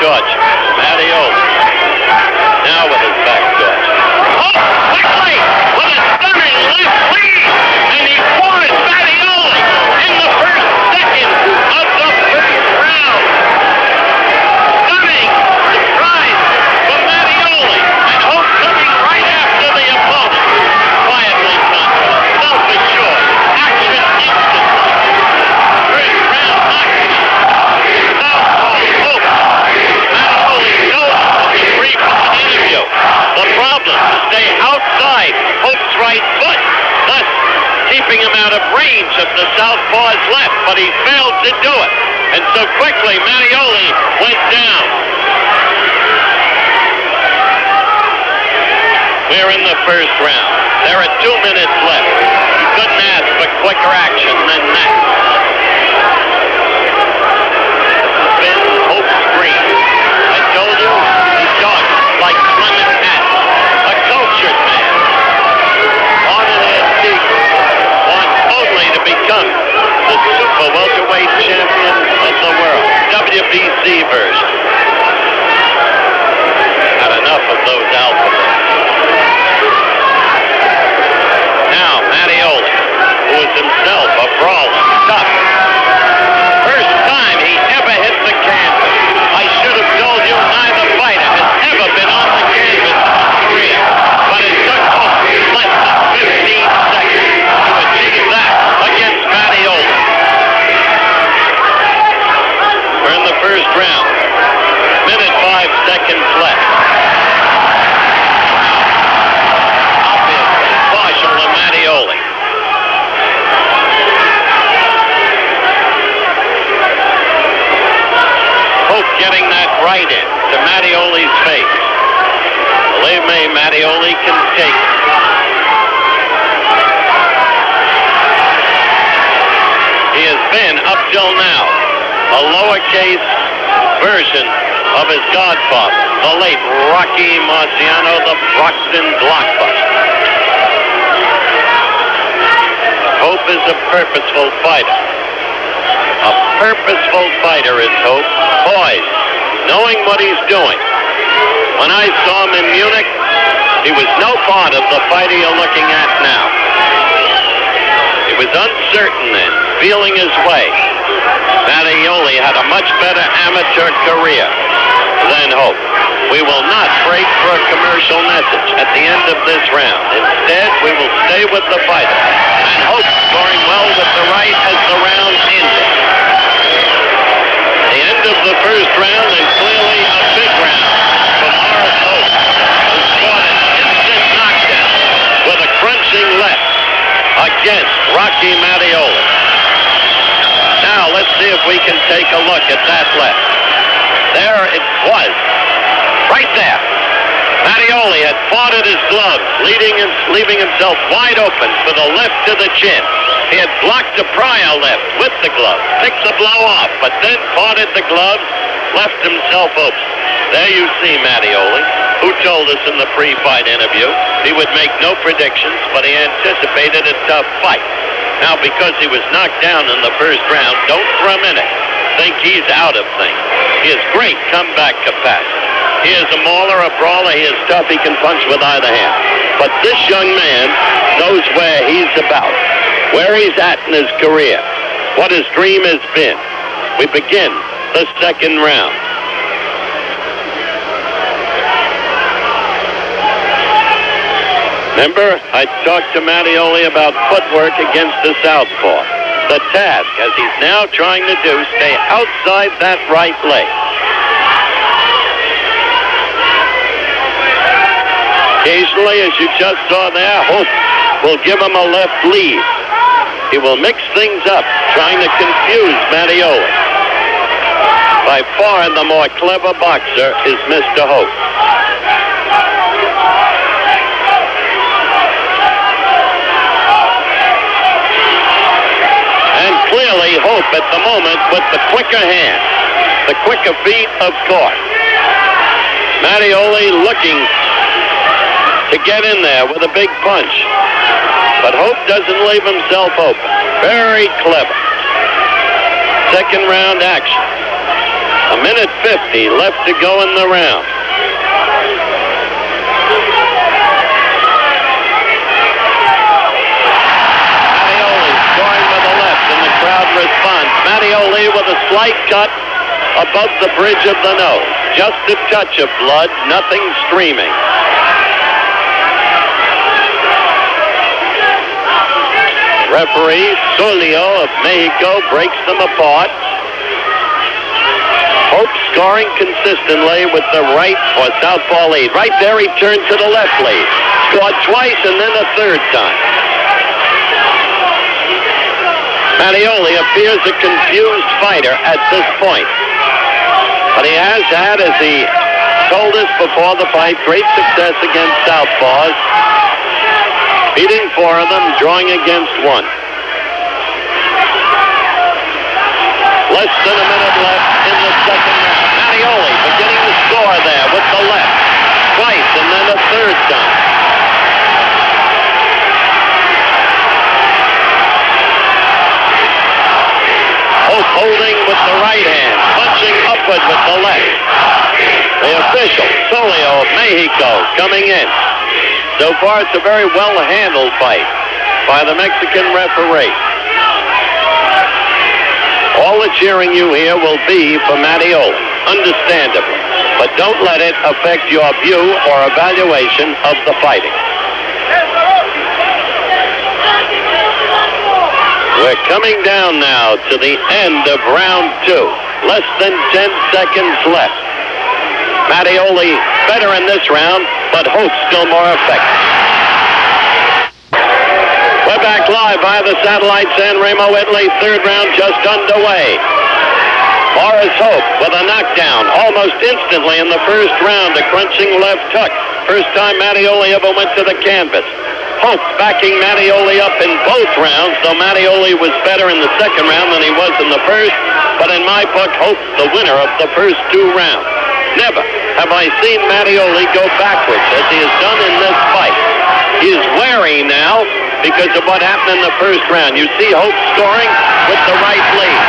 torch. Mattioli. Now with his back torch. Hope quickly with a stunning left lead. And he won Mattioli in the first second of the first round. Stunning surprise from Mattioli. And Hope coming right after the opponent. Quietly confident, self-assured, action instantly. First round knockout. Southpaw Hope. Mattioli knows the brief of the interview. The problem is to stay outside Hope's right foot, thus keeping him out of range of the southpaw's left, but he failed to do it. And so quickly Mattioli went down. We're in the first round. There are 2 minutes left. You couldn't ask for quicker action than that. Spin, Hope screen. I told you, he talks like Clement Patton, a cultured man. On an antique, wants only to become the super welterweight champion of the world. WBC version. Had enough of those alphabets. Now, Mattioli, who is himself a brawler, tough. First time he ever hit the canvas. I should have told you neither fighter has ever been on the canvas in his career. But it took Hope less than 15 seconds to achieve that against Mattioli. We're in the first round. Minute 5 seconds left. Mattioli. Hope getting that right in to Mattioli's face. Believe me, Mattioli can take it. He has been, up till now, a lowercase version of his godfather, the late Rocky Marciano, the Broxton blockbuster. Hope is a purposeful fighter. A purposeful fighter is Hope. Poised, knowing what he's doing. When I saw him in Munich, he was no part of the fighter you're looking at now. He was uncertain then, feeling his way. Mattioli had a much better amateur career than Hope. We will not break for a commercial message at the end of this round. Instead, we will stay with the fighter. And Hope scoring well with the right as the round ended. The end of the first round, and clearly a big round for Maurice Hope, who scored an instant knockdown with a crunching left against Rocky Mattioli. Now, let's see if we can take a look at that left. There it was. Right there. Mattioli had parted his gloves, leaving himself wide open for the left to the chin. He had blocked a prior left with the glove, picked the blow off, but then parted the gloves, left himself open. There you see Mattioli, who told us in the pre-fight interview he would make no predictions, but he anticipated a tough fight. Now, because he was knocked down in the first round, don't for a minute think he's out of things. He has great comeback capacity. He is a mauler, a brawler. He is tough. He can punch with either hand. But this young man knows where he's about, where he's at in his career, what his dream has been. We begin the second round. Remember, I talked to Mattioli about footwork against the southpaw. The task, as he's now trying to do, stay outside that right leg. Occasionally, as you just saw there, Hope will give him a left lead. He will mix things up, trying to confuse Mattioli. By far the more clever boxer is Mr. Hope. And clearly Hope at the moment with the quicker hand, the quicker feet, of course. Mattioli looking to get in there with a big punch. But Hope doesn't leave himself open. Very clever. Second round action. A minute 50 left to go in the round. Mattioli scoring with the left, and the crowd responds. Mattioli with a slight cut above the bridge of the nose. Just a touch of blood, nothing streaming. Referee Solio of Mexico breaks them apart. Hope scoring consistently with the right or southpaw lead. Right there he turned to the left lead. Scored twice and then a third time. Mattioli appears a confused fighter at this point. But he has had, as he told us before the fight, great success against southpaws. Beating 4 of them, drawing against 1. Less than a minute left in the second round. Mattioli beginning to score there with the left. Twice and then a third time. Hope holding with the right hand, punching upward with the left. The official, Solio of Mexico, coming in. So far, it's a very well-handled fight by the Mexican referee. All the cheering you hear will be for Mattioli, understandably. But don't let it affect your view or evaluation of the fighting. We're coming down now to the end of round 2. Less than 10 seconds left. Mattioli better in this round, but Hope still more effective. We're back live via the satellite San Remo, Italy. Third round just underway. Maurice Hope with a knockdown almost instantly in the first round, a crunching left hook. First time Mattioli ever went to the canvas. Hope backing Mattioli up in both rounds, though Mattioli was better in the second round than he was in the first. But in my book, Hope the winner of the first 2 rounds. Never have I seen Mattioli go backwards as he has done in this fight. He is wary now because of what happened in the first round. You see Hope scoring with the right lead.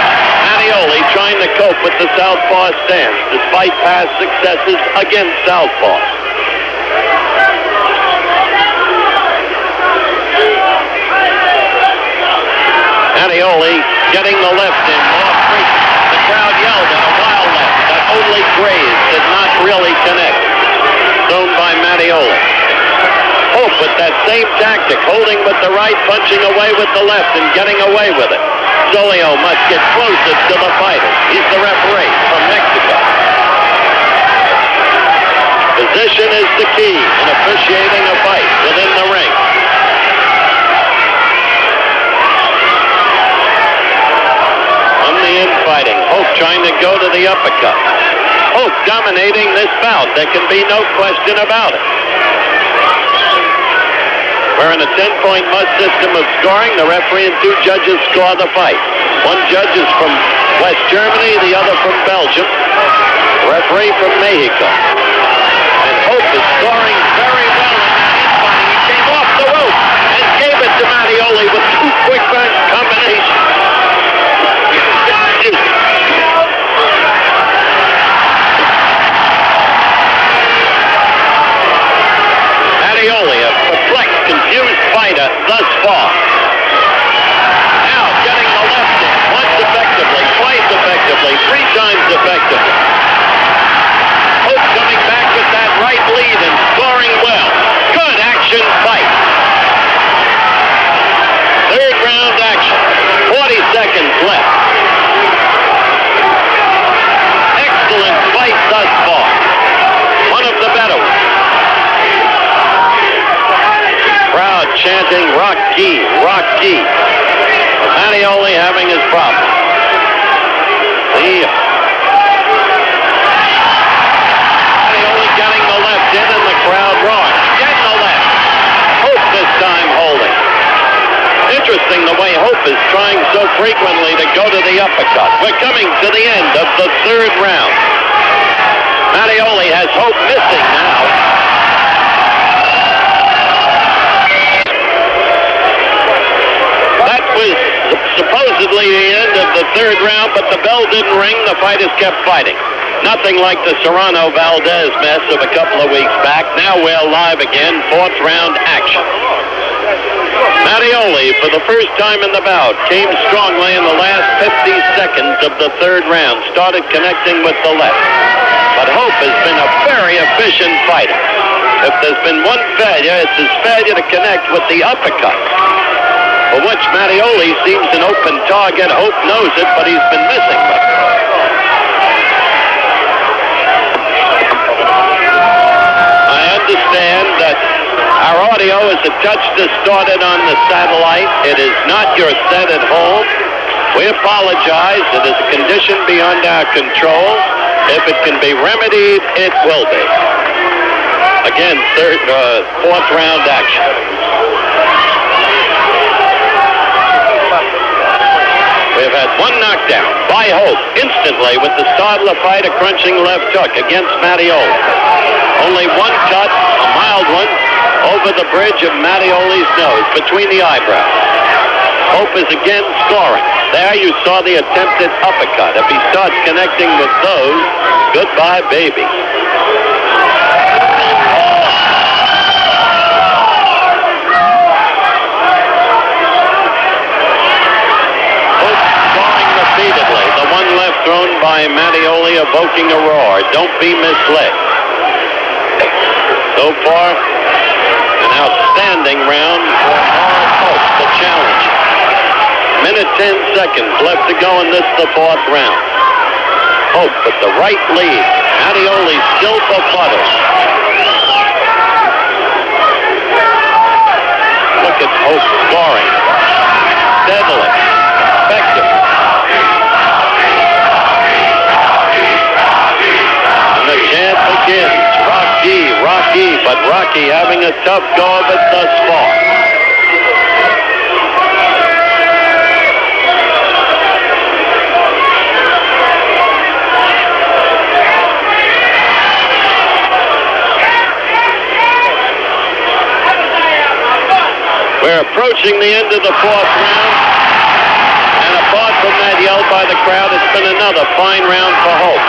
Mattioli trying to cope with the southpaw stance despite past successes against southpaws. Mattioli getting the left in more frequent. The crowd yelled at a wild left that only grazed, did not really connect. Thrown by Mattioli. Hope with that same tactic, holding with the right, punching away with the left, and getting away with it. Solio must get closer to the fighter. He's the referee from Mexico. Position is the key in officiating a fight within the ring. On the infighting, Hope trying to go to the uppercut. Hope dominating this bout. There can be no question about it. We're in a 10-point must system of scoring. The referee and 2 judges score the fight. 1 judge is from West Germany, the other from Belgium. The referee from Mexico. And Hope is scoring very well in that infighting. He came off the rope and gave it to Mattioli with 2 quick punch combinations. Mattioli, a perplexed, confused fighter thus far. Now getting the left in, once effectively, twice effectively, 3 times effectively. Hope coming back with that right lead and scoring well. Good action fight. Third round action, 40 seconds left. Excellent fight thus far. One of the better ones. Crowd chanting Rocky, Rocky. Mattioli having his problem. Mattioli getting the left in and the crowd roaring. Getting the left. Hope this time holding. Interesting the way Hope is trying so frequently to go to the uppercut. We're coming to the end of the third round. Mattioli has Hope missing now. Was supposedly the end of the third round, but the bell didn't ring. The fighters kept fighting. Nothing like the Serrano-Valdez mess of a couple of weeks back. Now we're live again, fourth round action. Mattioli, for the first time in the bout, came strongly in the last 50 seconds of the third round, started connecting with the left. But Hope has been a very efficient fighter. If there's been one failure, it's his failure to connect with the uppercut, for which Mattioli seems an open target. Hope knows it, but he's been missing them. I understand that our audio is a touch distorted on the satellite. It is not your set at home. We apologize. It is a condition beyond our control. If it can be remedied, it will be. Again, fourth round action. We've had one knockdown by Hope instantly with the start of the fight, a crunching left hook against Mattioli. Only one cut, a mild one, over the bridge of Mattioli's nose, between the eyebrows. Hope is again scoring. There you saw the attempted uppercut. If he starts connecting with those, goodbye, baby. Hope scoring repeatedly. The one left thrown by Mattioli evoking a roar. Don't be misled. So far, an outstanding round for Maurice Hope, the challenger. Minute 10 seconds left to go in this, the fourth round. Hope with the right lead. Mattioli still befuddled. Look at Hope scoring. Steadily. Effective. And the chant begins. Rocky, but Rocky having a tough go of it thus far. We're approaching the end of the fourth round, and apart from that yell by the crowd, it's been another fine round for Hope.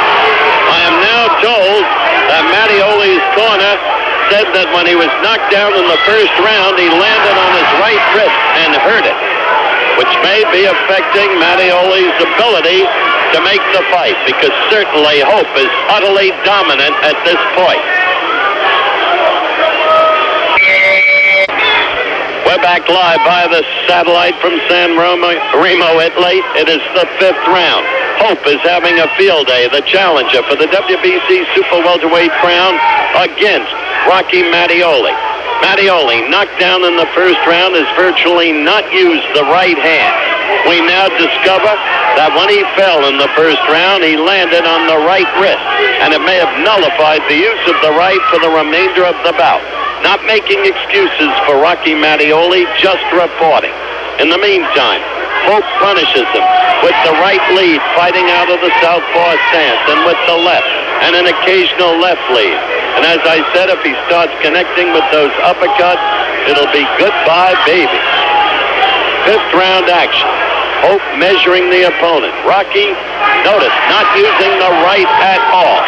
I am now told that Mattioli's corner said that when he was knocked down in the first round, he landed on his right wrist and hurt it, which may be affecting Mattioli's ability to make the fight, because certainly Hope is utterly dominant at this point. We're back live by the satellite from San Remo, Italy. It is the fifth round. Hope is having a field day, the challenger for the WBC Super Welterweight crown against Rocky Mattioli. Mattioli, knocked down in the first round, has virtually not used the right hand. We now discover that when he fell in the first round, he landed on the right wrist, and it may have nullified the use of the right for the remainder of the bout. Not making excuses for Rocky Mattioli, just reporting. In the meantime, Hope punishes him with the right lead, fighting out of the southpaw stance, and with the left, and an occasional left lead. And as I said, if he starts connecting with those uppercuts, it'll be goodbye, baby. Fifth round action. Hope measuring the opponent. Rocky, notice, not using the right at all.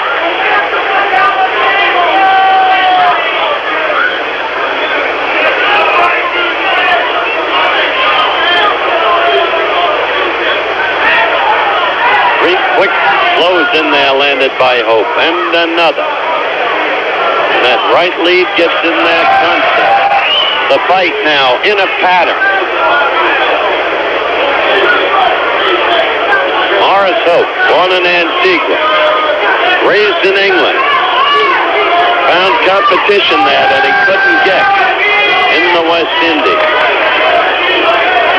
Quick blows in there landed by Hope, and another. And that right lead gets in there constant. The fight now in a pattern. Maurice Hope, born in Antigua, raised in England, found competition there that he couldn't get in the West Indies.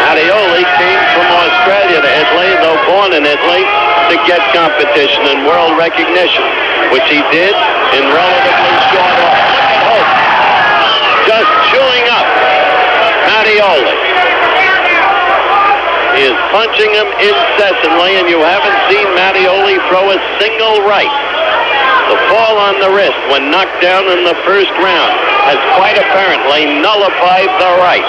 Mattioli came from Australia to Italy, though born in Italy, to get competition and world recognition, which he did in relatively short order. Hope just chewing up Mattioli. He is punching him incessantly, and you haven't seen Mattioli throw a single right. The fall on the wrist when knocked down in the first round has quite apparently nullified the right.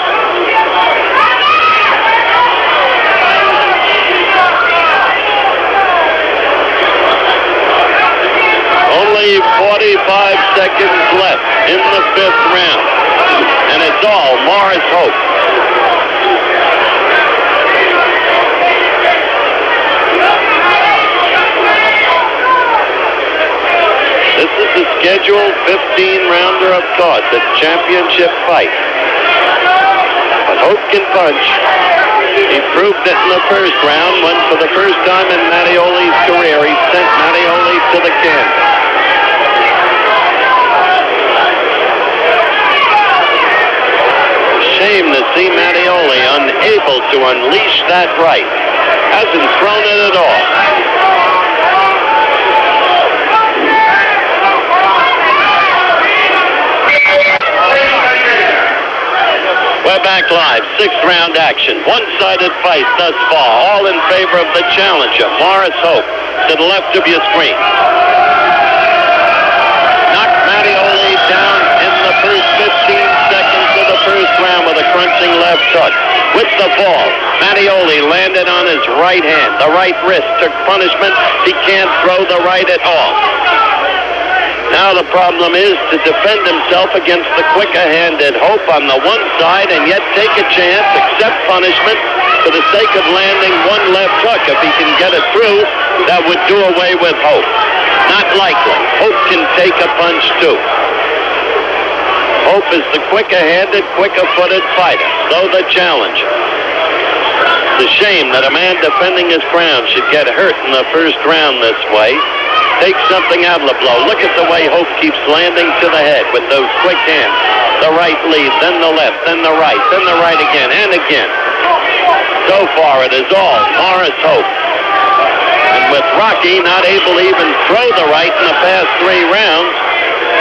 Only 45 seconds left in the 5th round. And it's all Maurice Hope. This is the scheduled 15-rounder, of course, a championship fight. But Hope can punch. He proved it in the 1st round when, for the first time in Mattioli's career, he sent Mattioli to the canvas. Shame to see Mattioli unable to unleash that right. Hasn't thrown it at all. We're back live, 6th round action. One-sided fight thus far, all in favor of the challenger, Maurice Hope, to the left of your screen. Knocked Mattioli down in the first 15 seconds of the 1st round with a crunching left hook. With the fall, Mattioli landed on his right hand. The right wrist took punishment. He can't throw the right at all. Now the problem is to defend himself against the quicker-handed Hope on the one side and yet take a chance, accept punishment for the sake of landing one left hook. If he can get it through, that would do away with Hope. Not likely. Hope can take a punch too. Hope is the quicker-handed, quicker-footed fighter, though the challenger. It's a shame that a man defending his crown should get hurt in the 1st round this way. Take something out of the blow. Look at the way Hope keeps landing to the head with those quick hands. The right lead, then the left, then the right again, and again. So far, it is all Maurice Hope. And with Rocky not able to even throw the right in the past 3 rounds,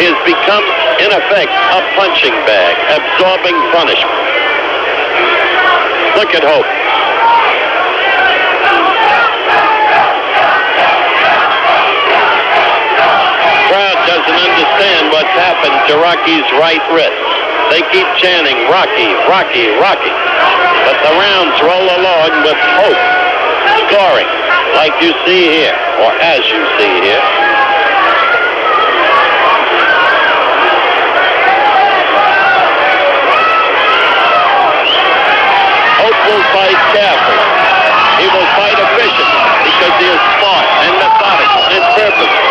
he has become, in effect, a punching bag, absorbing punishment. Look at Hope. Doesn't understand what's happened to Rocky's right wrist. They keep chanting, Rocky, Rocky, Rocky. But the rounds roll along with Hope scoring, like you see here, or as you see here. Hope will fight carefully. He will fight efficiently because he is smart and methodical and purposeful.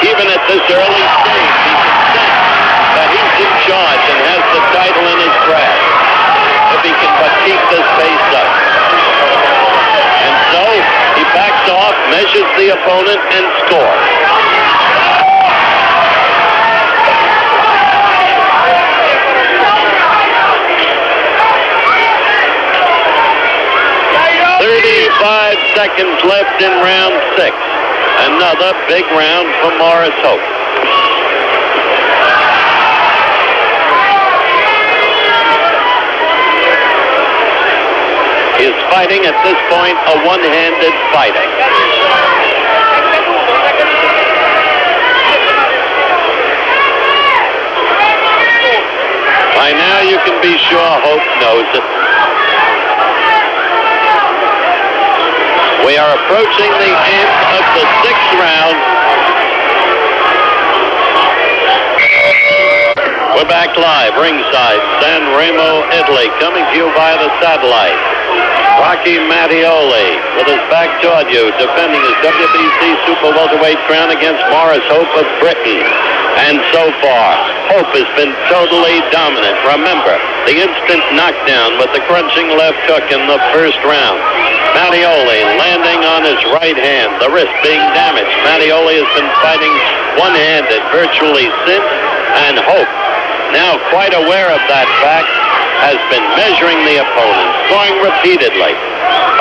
Even at this early stage, he can sense that he's in charge and has the title in his grasp. If he can but keep this pace up. And so, he backs off, measures the opponent, and scores. Seconds left in round 6. Another big round for Maurice Hope. He is fighting at this point a one-handed fighter. By now you can be sure Hope knows it. We are approaching the end of the 6th round. We're back live, ringside, San Remo, Italy, coming to you via the satellite. Rocky Mattioli, with his back toward you, defending his WBC Super Welterweight crown against Maurice Hope of Britain. And so far, Hope has been totally dominant. Remember, the instant knockdown with the crunching left hook in the 1st round. Mattioli landing on his right hand, the wrist being damaged. Mattioli has been fighting one-handed virtually since, and Hope, now quite aware of that fact, has been measuring the opponent, scoring repeatedly.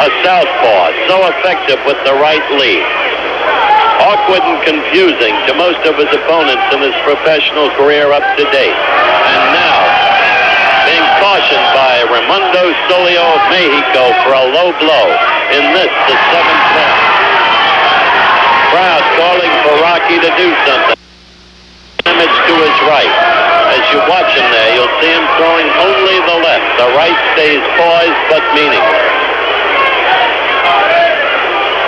A southpaw, so effective with the right lead. Awkward and confusing to most of his opponents in his professional career up to date. And now, being cautioned by Raimundo Solio of Mexico for a low blow in this, the 7th round. Crowd calling for Rocky to do something. Damage to his right. As you watch him there, you'll see him throwing only the left. The right stays poised but meaningless.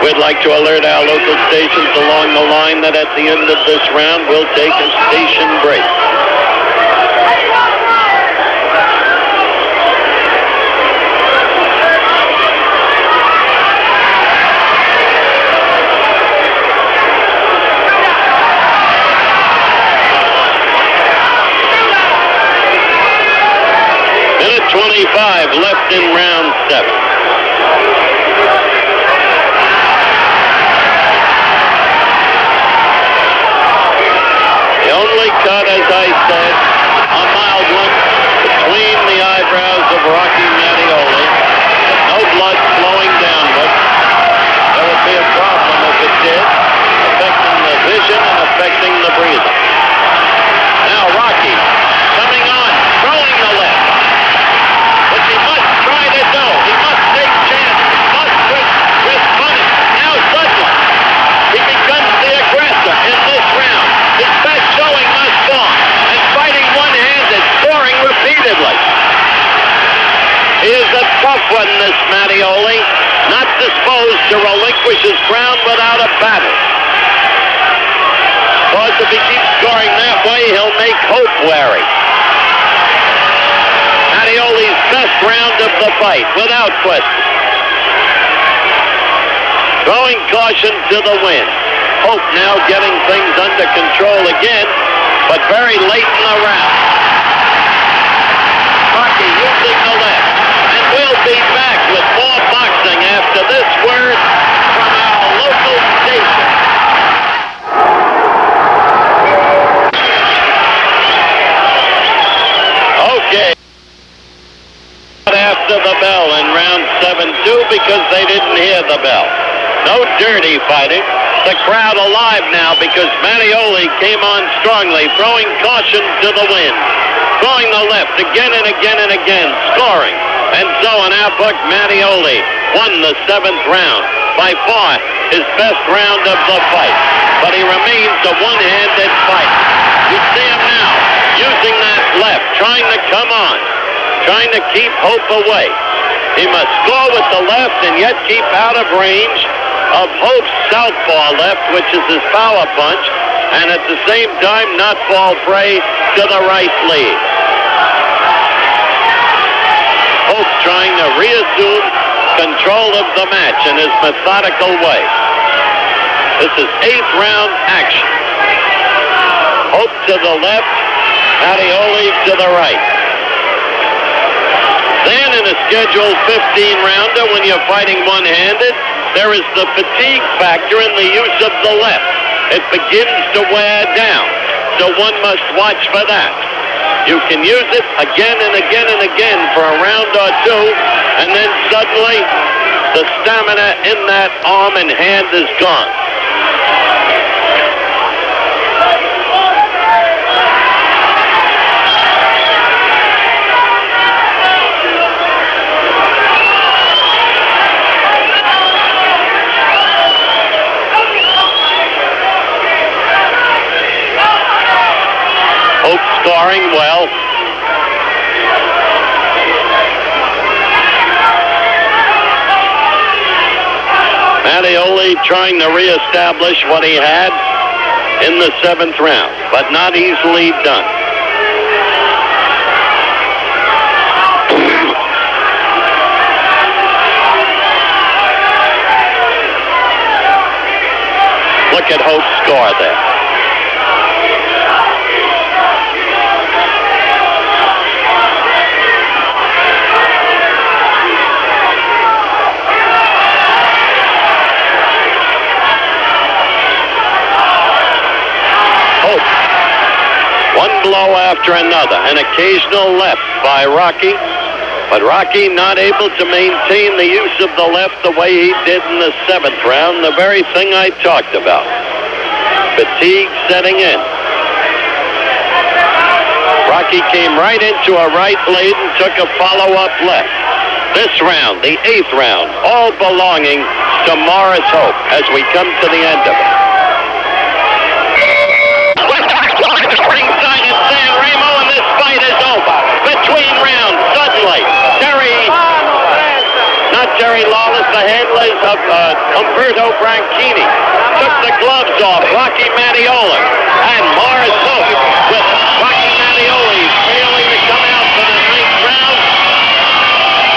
We'd like to alert our local stations along the line that at the end of this round, we'll take a station break. Minute 25 left in round 7. Cut, as I said, a mild one between the eyebrows of Rocky Mattioli. No blood flowing downward. There would be a problem if it did, affecting the vision and affecting the breathing. Now Rocky coming on, throwing the left. Which he must try to do. He must take chances. He must risk money. Now suddenly, he becomes the aggressor in this round. His best showing thus far, and fighting one-handed, scoring repeatedly. He is a tough one, this Mattioli, not disposed to relinquish his ground without a battle. Because if he keeps scoring that way, he'll make Hope wary. Mattioli's best round of the fight, without question. Throwing caution to the wind. Hope now getting things under control again, but very late in the round. Rocky using the left, and we'll be back with more boxing after this word from our local station. Okay. After the bell in round 7-2 because they didn't hear the bell. No dirty fighting. The crowd alive now because Mattioli came on strongly, throwing caution to the wind. Throwing the left again and again and again, scoring. And so in our book, Mattioli won the 7th round. By far his best round of the fight. But he remains a one-handed fight. You see him now using that left, trying to come on, trying to keep Hope away. He must score with the left and yet keep out of range of Hope's southpaw left, which is his power punch, and at the same time not fall prey to the right lead. Hope trying to reassume control of the match in his methodical way. This is 8th round action. Hope to the left, Mattioli to the right. Then in a scheduled 15-rounder, when you're fighting one-handed, there is the fatigue factor in the use of the left. It begins to wear down, so one must watch for that. You can use it again and again and again for a round or two, and then suddenly the stamina in that arm and hand is gone. Hope scoring well. Mattioli trying to reestablish what he had in the 7th round, but not easily done. Look at Hope's score there. One blow after another, an occasional left by Rocky, but Rocky not able to maintain the use of the left the way he did in the 7th round, the very thing I talked about. Fatigue setting in. Rocky came right into a right lead and took a follow-up left. This round, the 8th round, all belonging to Maurice Hope as we come to the end of it. Ringside in San Remo, and this fight is over. Between rounds, suddenly, not Jerry Lawless, the head was Umberto Branchini. Took the gloves off Rocky Mattioli. And Maurice Hope with Rocky Mattioli failing to come out for the 9th round.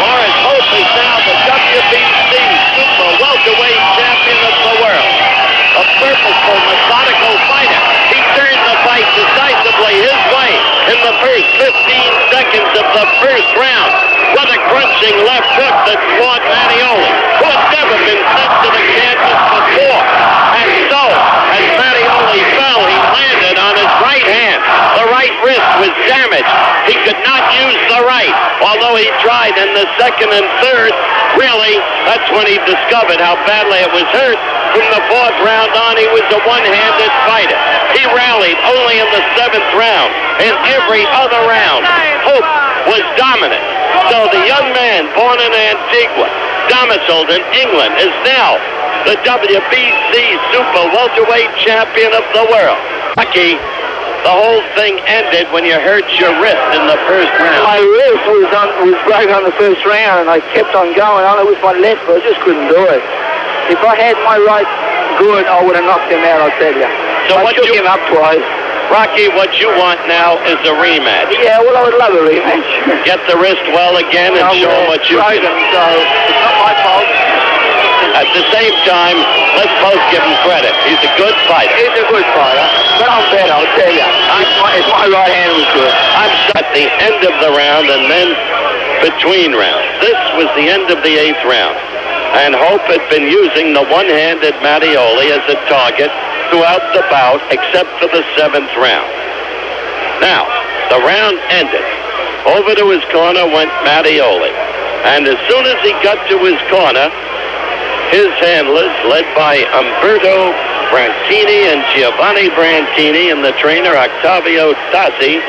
Maurice Hope is now the WBC Super Welterweight Champion of the world. A purposeful, methodical fighter. He turned the fight decisively his way in the first 15 seconds of the first round with a crunching left hook that floored Mattioli, who had never been sent to the canvas before. And so, as Mattioli fell, he landed on his right hand. The right wrist was damaged. He could not use the right, although he tried in the second and third. Really, that's when he discovered how badly it was hurt. From the 4th round on, he was a one-handed fighter. He rallied only in the 7th round. In every other round, Hope was dominant. So the young man born in Antigua, domiciled in England, is now the WBC Super Welterweight Champion of the world. Lucky, the whole thing ended when you hurt your wrist in the first round. My wrist was broken on the first round, and I kept on going on it with my left, but I just couldn't do it. If I had my right good, I would have knocked him out, I'll tell you. So I took him up twice. Rocky, what you want now is a rematch. Yeah, well, I would love a rematch. Get the wrist well again and show him what you can. So it's not my fault. At the same time, let's both give him credit. He's a good fighter. He's a good fighter, but I'm better, I'll tell you. If my right hand was good. I'm at the end of the round and then between rounds. This was the end of the 8th round. And Hope had been using the one-handed Mattioli as a target throughout the bout, except for the 7th round. Now, the round ended. Over to his corner went Mattioli. And as soon as he got to his corner, his handlers, led by Umberto Branchini and Giovanni Branchini and the trainer Octavio Tassi,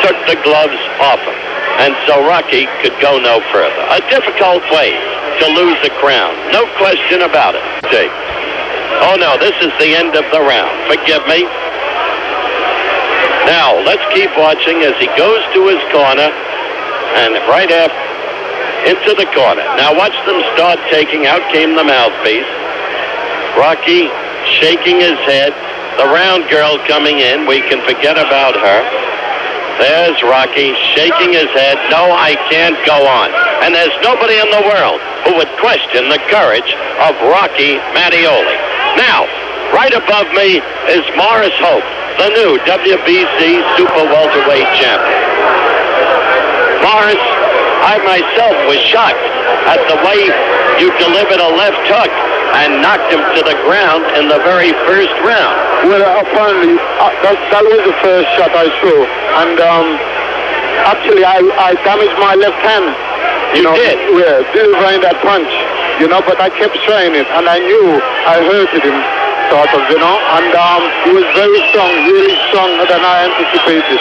took the gloves off him. And so Rocky could go no further. A difficult way to lose a crown. No question about it. See. Oh, no, this is the end of the round. Forgive me. Now, let's keep watching as he goes to his corner and right after into the corner. Now, watch them start taking. Out came the mouthpiece. Rocky shaking his head. The round girl coming in. We can forget about her. There's Rocky shaking his head. No, I can't go on. And there's nobody in the world who would question the courage of Rocky Mattioli. Now, right above me is Maurice Hope, the new WBC Super Welterweight Champion. Maurice, I myself was shocked at the way you delivered a left hook and knocked him to the ground in the very first round. Well, apparently, that was the first shot I saw. And actually, I damaged my left hand. You did? Yeah, delivering that punch, but I kept trying it. And I knew I hurted him, sort of, And he was very strong, really stronger than I anticipated.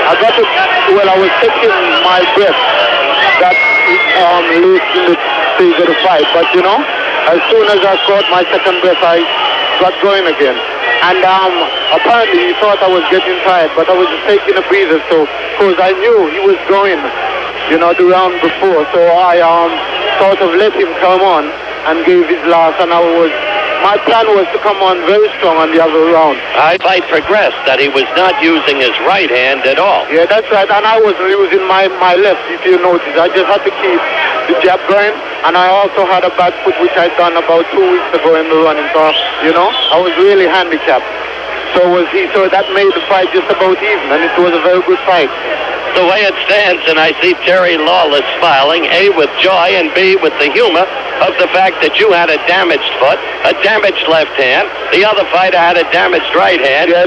I was taking my breath that late in the stage of the fight. But, as soon as I caught my second breath, I got going again. And apparently he thought I was getting tired, but I was just taking a breather, because I knew he was going, the round before. So I sort of let him come on and gave his last, and my plan was to come on very strong on the other round. The fight progressed that he was not using his right hand at all. Yeah, that's right, and I wasn't using my left, if you notice. I just had to keep the jab going, and I also had a bad foot, which I'd done about 2 weeks ago in the running, so, I was really handicapped. So was he, so that made the fight just about even, and it was a very good fight. The way it stands, and I see Terry Lawless smiling, A, with joy, and B, with the humor of the fact that you had a damaged foot, a damaged left hand, the other fighter had a damaged right hand. Yeah,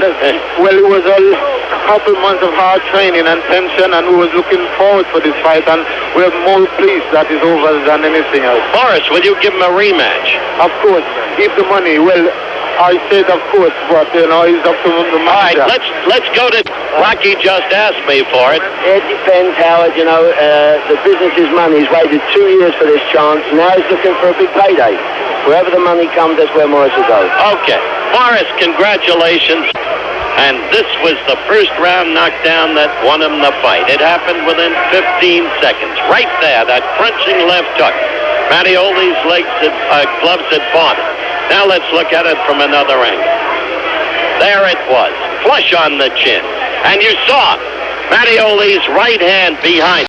well, it was a couple months of hard training and tension, and we was looking forward for this fight, and we're more pleased that it's over than anything else. Maurice, will you give him a rematch? Of course, if the money, well, I said of course, but it's up to the manager. All right, let's go to Rocky. Just asked me for it. It depends, Howard. The business is money. He's waited 2 years for this chance. Now he's looking for a big payday. Wherever the money comes, that's where Maurice will go. Okay, Maurice, congratulations. And this was the first round knockdown that won him the fight. It happened within 15 seconds. Right there, that crunching left hook. Mattioli's gloves had parted. Now let's look at it from another angle. There it was, flush on the chin. And you saw Mattioli's right hand behind.